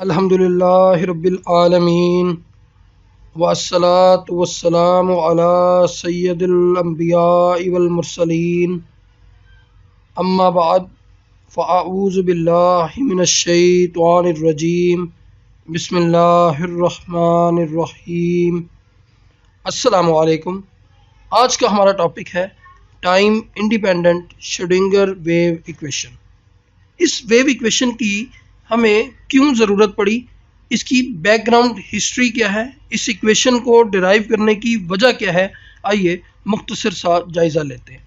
अल्हम्दुलिल्लाहि रब्बिल आलमीन वस्सलातु वस्सलामु अला सय्यदिल अंबियाइ वल मुरसलीन अम्मा बाद फ़अऊज़ु बिल्लाहि मिनश शैतानिर रजीम बिस्मिल्लाहिर रहमानिर रहीम। अस्सलामु अलैकुम। आज का हमारा टॉपिक है time independent Schrodinger wave equation. इस वेव इक्वेशन की हमें क्यों ज़रूरत पड़ी, इसकी बैकग्राउंड हिस्ट्री क्या है, इस इक्वेशन को डिराइव करने की वजह क्या है, आइए मुख्तसर सा जायज़ा लेते हैं।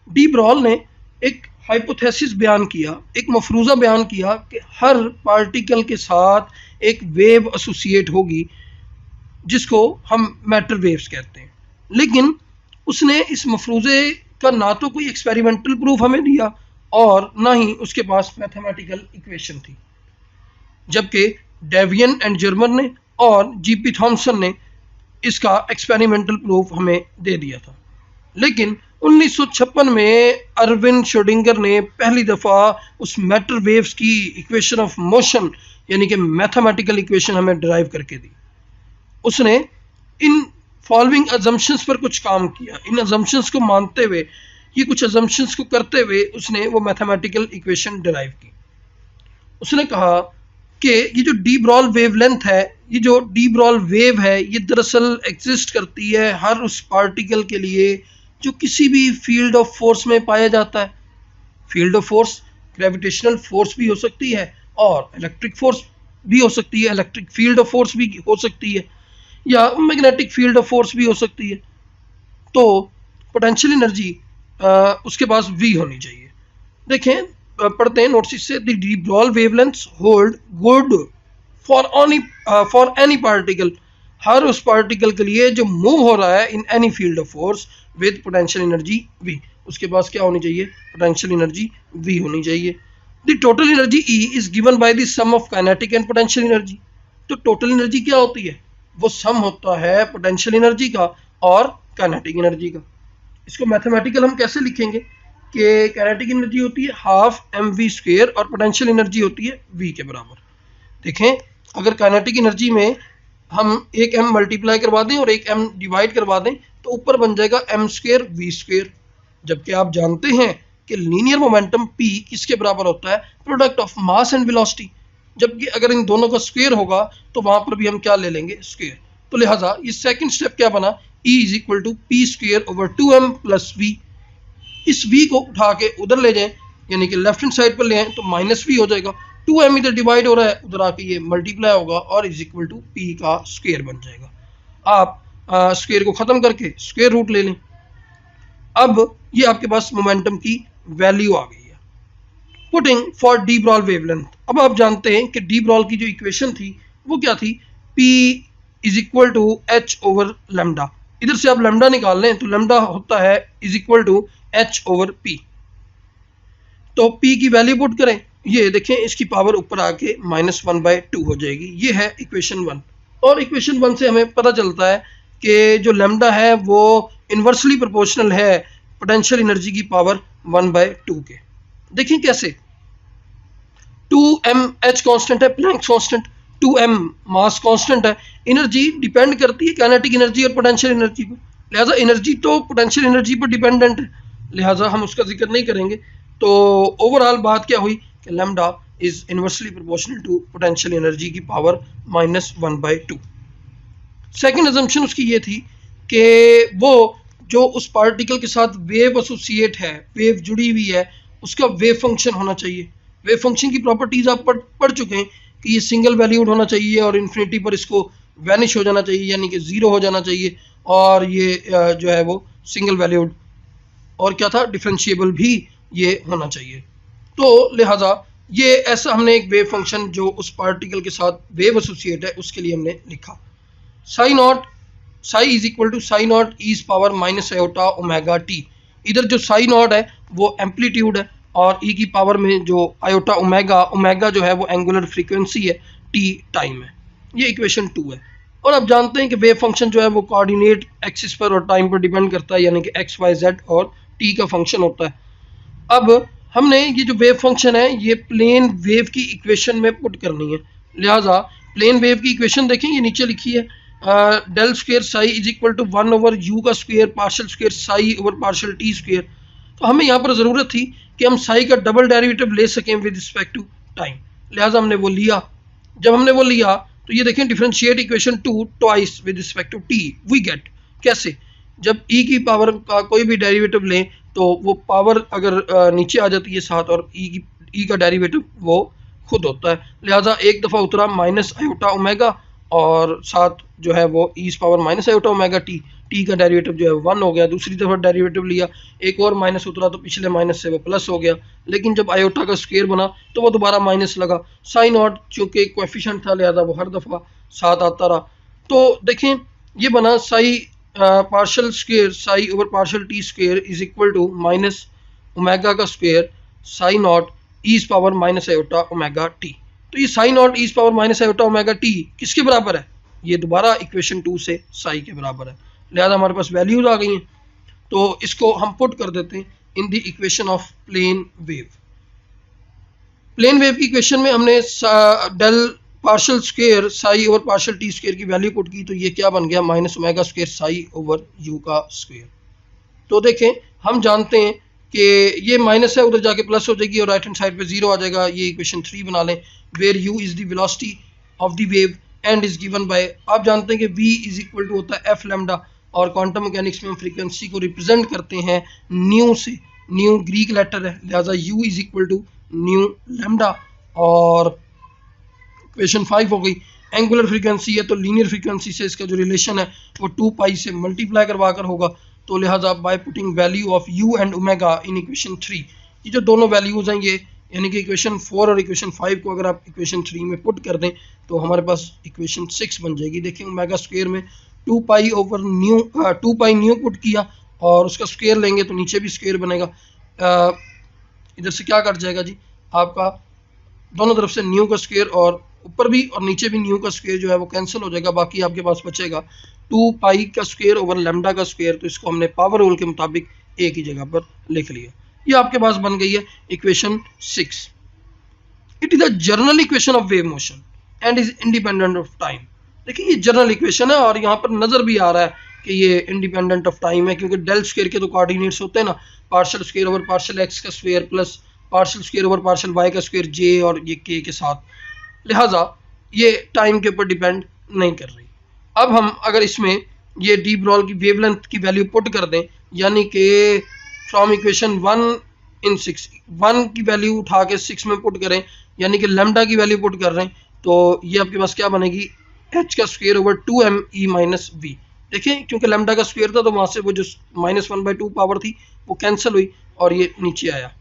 डी ब्रॉल ने एक हाइपोथेसिस बयान किया, एक मफरूज़ा बयान किया कि हर पार्टिकल के साथ एक वेव एसोसिएट होगी जिसको हम मैटर वेव्स कहते हैं। लेकिन उसने इस मफरूज़े का ना तो कोई एक्सपेरिमेंटल प्रूफ हमें दिया और ना ही उसके पास मैथमेटिकल इक्वेशन थी, जबकि डेवियन एंड जर्मर ने और जीपी थॉमसन ने इसका एक्सपेरिमेंटल प्रूफ हमें दे दिया था। लेकिन 1956 में अरविंद श्रोडिंगर ने पहली दफ़ा उस मैटर वेव्स की इक्वेशन ऑफ मोशन यानी कि मैथमेटिकल इक्वेशन हमें डिराइव करके दी। उसने इन फॉलोइंग अजम्पशंस पर कुछ काम किया। इन अजम्पशंस को मानते हुए, ये कुछ अजम्पशंस को करते हुए उसने वो मैथमेटिकल इक्वेशन डिराइव की। उसने कहा कि ये जो डी ब्रॉल वेवलेंथ है, ये जो डी ब्रॉल वेव है, ये दरअसल एग्जिस्ट करती है हर उस पार्टिकल के लिए जो किसी भी फील्ड ऑफ फोर्स में पाया जाता है। Field of force gravitational force भी हो सकती है और इलेक्ट्रिक फोर्स भी हो सकती है, इलेक्ट्रिक फील्ड ऑफ फोर्स भी हो सकती है, या मैग्नेटिक फील्ड ऑफ फोर्स भी हो सकती है। तो पोटेंशियल एनर्जी उसके पास वी होनी चाहिए। देखें, पढ़ते हैं नोट्स से। The de Broglie wavelengths hold good for any particle, हर उस पार्टिकल के लिए जो मूव हो रहा है in any field of force with potential energy V, उसके पास क्या होनी चाहिए? पोटेंशियल एनर्जी वी होनी चाहिए। The total energy E is given by the sum of kinetic and potential energy. तो टोटल एनर्जी क्या होती है? वो सम होता है पोटेंशियल एनर्जी का और काइनेटिक एनर्जी का। इसको मैथमेटिकल हम कैसे लिखेंगे कि काइनेटिक एनर्जी होती है हाफ एम वी स्क्वेयर और पोटेंशियल एनर्जी होती है वी के बराबर। देखें, अगर काइनेटिक एनर्जी में हम एक एम मल्टीप्लाई करवा दें और एक एम डिवाइड करवा दें तो ऊपर बन जाएगा एम स्क्वेयर वी स्क्वेयर। जबकि आप जानते हैं कि लीनियर मोमेंटम पी किसके बराबर होता है? Product of mass and velocity. जबकि अगर इन दोनों का स्क्वेयर होगा तो वहां पर भी हम क्या ले लेंगे? स्क्वेयर। तो लिहाजा ये सेकंड स्टेप क्या बना? E is equal to P square over 2m plus V. इस v को उठा के उधर ले जाएं, यानी कि लेफ्ट हैंड साइड पर ले आए तो माइनस वी हो जाएगा। 2m इधर डिवाइड हो रहा है, उधर आके ये मल्टीप्लाई होगा और इज इक्वल टू p का स्क्वेयर बन जाएगा। आप स्क्वेयर को खत्म करके स्क्वेयर रूट ले लें। अब ये आपके पास मोमेंटम की वैल्यू आ गई है। Putting for D brawl wavelength. अब आप जानते हैं कि डी ब्रॉल की जो इक्वेशन थी वो क्या थी? p is equal to H over lambda. इधर से आप लेमडा निकाल लें तो लेमडा होता है is equal to H over P. तो p की वैल्यू पुट करें, ये देखें इसकी पावर ऊपर आके -1/2 हो जाएगी। ये है इक्वेशन 1। और इक्वेशन 1 से हमें पता चलता है कि जो लेमडा है वो इन्वर्सली प्रोपोर्शनल है पोटेंशियल एनर्जी की पावर 1/2 के। देखिए कैसे? 2m h कांस्टेंट है, Planck constant, 2m mass constant है। एनर्जी डिपेंड करती है काइनेटिक एनर्जी और पोटेंशियल एनर्जी पर, लिहाजा एनर्जी तो पोटेंशियल एनर्जी पर डिपेंडेंट है, लिहाजा हम उसका जिक्र नहीं करेंगे। तो ओवरऑल बात क्या हुई कि lambda is inversely proportional to potential energy की पावर -1/2। सेकंड अजम्पशन उसकी ये थी कि वो जो उस पार्टिकल के साथ वेव एसोसिएट है, वेव जुड़ी हुई है, उसका वेव फंक्शन होना चाहिए। वेव फंक्शन की प्रॉपर्टीज आप पढ़ चुके हैं कि ये सिंगल वैल्यूड होना चाहिए और इन्फिनिटी पर इसको वैनिश हो जाना चाहिए, यानी कि ज़ीरो हो जाना चाहिए। और ये जो है वो सिंगल वैल्यूड और क्या था? डिफरेंशिएबल भी ये होना चाहिए। तो लिहाजा ये ऐसा हमने एक वेव फंक्शन जो उस पार्टिकल के साथ वेव एसोसिएट है उसके लिए हमने लिखा। Psi naught, psi is equal to psi naught e power minus iota omega T. इधर जो साई नॉट है वो एम्पलीट्यूड है और ई की पावर में जो आयोटा ओमेगा, ओमेगा जो है वो एंगुलर फ्रीक्वेंसी है, टी टाइम है। ये इक्वेशन 2 है। और आप जानते हैं कि वेव फंक्शन जो है वो कोऑर्डिनेट एक्सिस पर और टाइम पर डिपेंड करता है, यानी कि एक्स वाई जेड और टी का फंक्शन होता है। अब हमने ये जो वेव फंक्शन है ये प्लेन वेव की इक्वेशन में पुट करनी है, लिहाजा प्लेन वेव की इक्वेशन देखें, ये नीचे लिखी है, del square psi is equal to 1 over you का square partial square psi over partial T square. तो हमें यहाँ पर ज़रूरत थी कि हम साई का डबल डेरिवेटिव ले सकें विद रिस्पेक्ट टू टाइम, लिहाजा हमने वो लिया। जब हमने वो लिया तो ये देखें, differentiate equation 2 twice with respect to T, we get कैसे, जब ई की पावर का कोई भी डेरिवेटिव लें तो वो पावर अगर नीचे आ जाती है साथ, और ई का डेरिवेटिव वो खुद होता है। लिहाजा एक दफ़ा उतरा माइनस आयोटा ओमेगा, और साथ जो है वो e power minus iota omega t, t का डेरिवेटिव जो है 1 हो गया। दूसरी दफ़ा डेरिवेटिव लिया, एक और माइनस उतरा तो पिछले माइनस से वो प्लस हो गया, लेकिन जब आयोटा का स्क्वायर बना तो वो दोबारा माइनस लगा। साइन नॉट चूँकि कोएफिशिएंट था, लिहाजा वो हर दफ़ा साथ आता रहा। तो देखें ये बना psi partial square psi over partial T square is equal to minus omega का square psi nought e power minus iota omega t. तो ये psi nought e power minus iota omega t किसके बराबर है, ये दोबारा इक्वेशन 2 से साई के बराबर है। लिहाजा हमारे पास वैल्यूज आ गई हैं, तो इसको हम पुट कर देते हैं in the equation of plane wave. Plane wave की इक्वेशन में हमने del partial square psi over partial T square की वैल्यू पुट की, तो ये क्या बन गया, minus omega square psi over you का स्क्वायर। तो देखें हम जानते हैं कि ये माइनस है, उधर जाके प्लस हो जाएगी और राइट हैंड साइड पे 0 आ जाएगा। ये इक्वेशन 3 बना लें, where U is the velocity of the wave and is given by, आप जानते हैं कि v इज इक्वल टू होता है एफ लैम्डा, और क्वांटम मैकेनिक्स में हम फ्रीक्वेंसी को रिप्रेजेंट करते हैं न्यू से, न्यू ग्रीक लेटर है, लिहाजा u is equal to nu lambda. और इक्वेशन 5 हो गई, एंगुलर फ्रीक्वेंसी है तो लीनियर फ्रीक्वेंसी से इसका जो रिलेशन है वो 2 पाई से मल्टीप्लाई करवा कर होगा। तो लिहाजा by putting value of u and omega in equation 3, ये जो दोनों वैल्यूज हैं ये, यानी कि इक्वेशन 4 और इक्वेशन 5 को अगर आप इक्वेशन 3 में पुट कर दें तो हमारे पास इक्वेशन 6 बन जाएगी। देखिए ओमेगा स्क्वायर में 2 pi over new 2 pi nu put किया और उसका स्क्वायर लेंगे तो नीचे भी स्क्वायर बनेगा, इधर से क्या कट जाएगा जी, आपका दोनों तरफ से न्यू का स्क्वायर और ऊपर भी और नीचे भी न्यू का स्क्वायर जो है वो कैंसिल हो जाएगा, बाकी आपके पास बचेगा 2 पाई का स्क्वायर ओवर लैम्डा का स्क्वायर। तो इसको हमने पावर रूल के मुताबिक एक ही जगह पर लिख लिया, ये आपके पास बन गई है equation 6। It is a general equation of wave motion and is independent of time. देखिए ये जनरल इक्वेशन है और यहाँ पर नजर भी आ रहा है कि ये इंडिपेंडेंट ऑफ टाइम है, क्योंकि डेल स्क्वायर के तो कोऑर्डिनेट्स होते हैं ना, partial square over partial x का square plus partial square over partial y का स्क्वायर जे और ये के साथ, लिहाजा ये टाइम के ऊपर डिपेंड नहीं कर रही। अब हम अगर इसमें ये डी ब्रॉल की वेवलेंथ की वैल्यू पुट कर दें, यानी कि फ्रॉम इक्वेशन 1 इन 6, 1 की वैल्यू उठा के 6 में पुट करें, यानी कि लैम्डा की वैल्यू पुट कर रहे हैं, तो ये आपके पास क्या बनेगी, एच का square over 2m E minus V. देखिए क्योंकि लैम्डा का स्क्वायर था तो वहाँ से वो जो -1/2 पावर थी वो कैंसिल हुई और ये नीचे आया,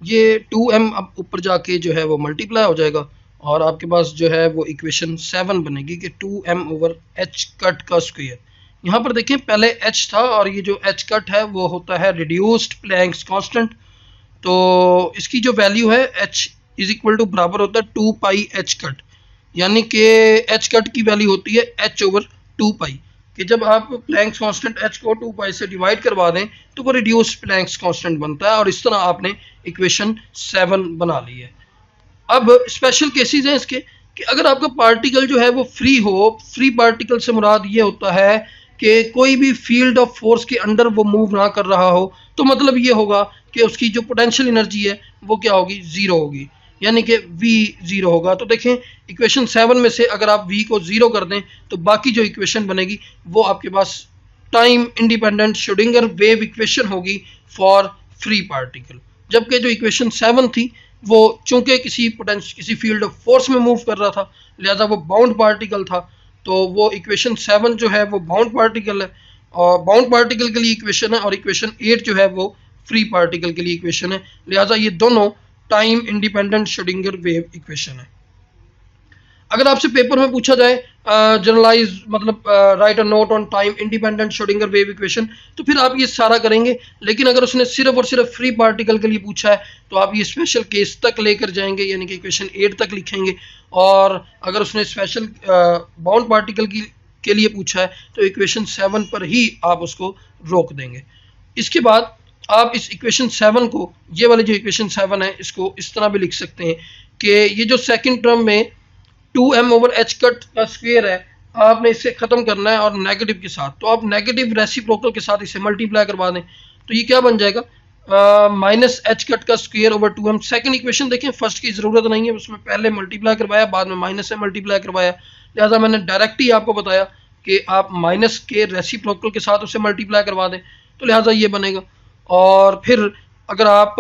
ये 2m अब ऊपर जाके जो है वो मल्टीप्लाई हो जाएगा और आपके पास जो है वो इक्वेशन 7 बनेगी कि 2m ओवर h कट का स्क्वायर। यहाँ पर देखें पहले h था और ये जो h कट है वो होता है रिड्यूस्ड प्लैंक्स कांस्टेंट, तो इसकी जो वैल्यू है h इज इक्वल टू बराबर होता है 2 पाई h कट, यानी कि h कट की वैल्यू होती है h ओवर 2 पाई, कि जब आप प्लैंक्स कांस्टेंट h को 2 पाई से डिवाइड करवा दें तो वो रिड्यूस्ड प्लैंक्स कांस्टेंट बनता है, और इस तरह आपने इक्वेशन 7 बना ली है। अब स्पेशल केसेस हैं इसके कि अगर आपका पार्टिकल जो है वो फ्री हो, फ्री पार्टिकल से मुराद ये होता है कि कोई भी फील्ड ऑफ फोर्स के अंडर वो मूव ना कर रहा हो, तो मतलब ये होगा कि उसकी जो पोटेंशियल एनर्जी है वो क्या होगी, ज़ीरो होगी, यानी कि v ज़ीरो होगा। तो देखें इक्वेशन 7 में से अगर आप v को ज़ीरो कर दें तो बाकी जो इक्वेशन बनेगी वो आपके पास time independent Schrodinger wave equation होगी फॉर फ्री पार्टिकल, जबकि जो इक्वेशन 7 थी वो चूंकि किसी फील्ड ऑफ फोर्स में मूव कर रहा था, लिहाजा वो बाउंड पार्टिकल था, तो वो इक्वेशन 7 जो है वो बाउंड पार्टिकल है और बाउंड पार्टिकल के लिए इक्वेशन है, और इक्वेशन 8 जो है वो फ्री पार्टिकल के लिए इक्वेशन है। लिहाजा ये दोनों time independent Schrodinger wave equation है। अगर आपसे पेपर में पूछा जाए जनरलाइज मतलब right a note on time independent Schrodinger wave equation, तो फिर आप ये सारा करेंगे, लेकिन अगर उसने सिर्फ और सिर्फ फ्री पार्टिकल के लिए पूछा है तो आप ये स्पेशल केस तक लेकर जाएंगे, यानी कि इक्वेशन 8 तक लिखेंगे, और अगर उसने स्पेशल बाउंड पार्टिकल के लिए पूछा है तो इक्वेशन 7 पर ही आप उसको रोक देंगे। इसके बाद आप इस इक्वेशन 7 को, ये वाली जो इक्वेशन 7 है, इसको इस तरह भी लिख सकते हैं कि ये जो सेकंड टर्म में 2m ओवर एच कट का स्क्वायर है, आपने इसे ख़त्म करना है और नेगेटिव के साथ, तो आप नेगेटिव रेसिप्रोकल के साथ इसे मल्टीप्लाई करवा दें, तो ये क्या बन जाएगा, माइनस एच कट का square over 2m। Second equation देखें, फर्स्ट की ज़रूरत नहीं है, उसमें पहले मल्टीप्लाई करवाया, बाद में माइनस से मल्टीप्लाई करवाया, लिहाजा मैंने डायरेक्ट ही आपको बताया कि आप माइनस के रेसिप्रोकल के साथ उसे मल्टीप्लाई करवा दें, तो लिहाजा ये बनेगा। और फिर अगर आप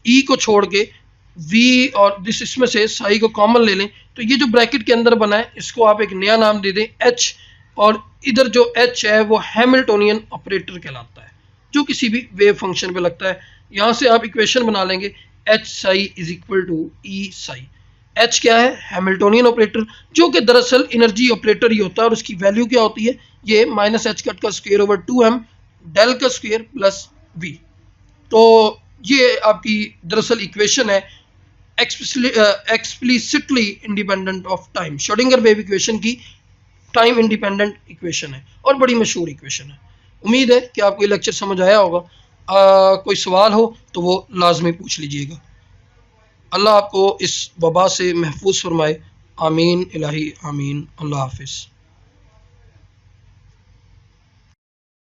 ई को छोड़ के v और दिस इसमें से साई को कॉमन ले लें, तो ये जो ब्रैकेट के अंदर बना है इसको आप एक नया नाम दे दें h, और इधर जो h है वो हैमिल्टोनियन ऑपरेटर कहलाता है, जो किसी भी वेव फंक्शन पे लगता है। यहाँ से आप इक्वेशन बना लेंगे h psi is equal to e psi. h क्या है, हैमिल्टोनियन ऑपरेटर, जो कि दरअसल एनर्जी ऑपरेटर ही होता है, और उसकी वैल्यू क्या होती है, ये माइनस एच कट का स्क्वायर ओवर 2m डेल का स्क्वायर प्लस v। तो ये आपकी दरअसल इक्वेशन है explicitly independent of time, Schrodinger wave equation की टाइम इंडिपेंडेंट इक्वेशन है और बड़ी मशहूर इक्वेशन है। उम्मीद है कि आपको ये लेक्चर समझ आया होगा। कोई सवाल हो तो वो लाजमी पूछ लीजिएगा। अल्लाह आपको इस वबा से महफूज फरमाए। आमीन इलाही आमीन। अल्लाह हाफिज़।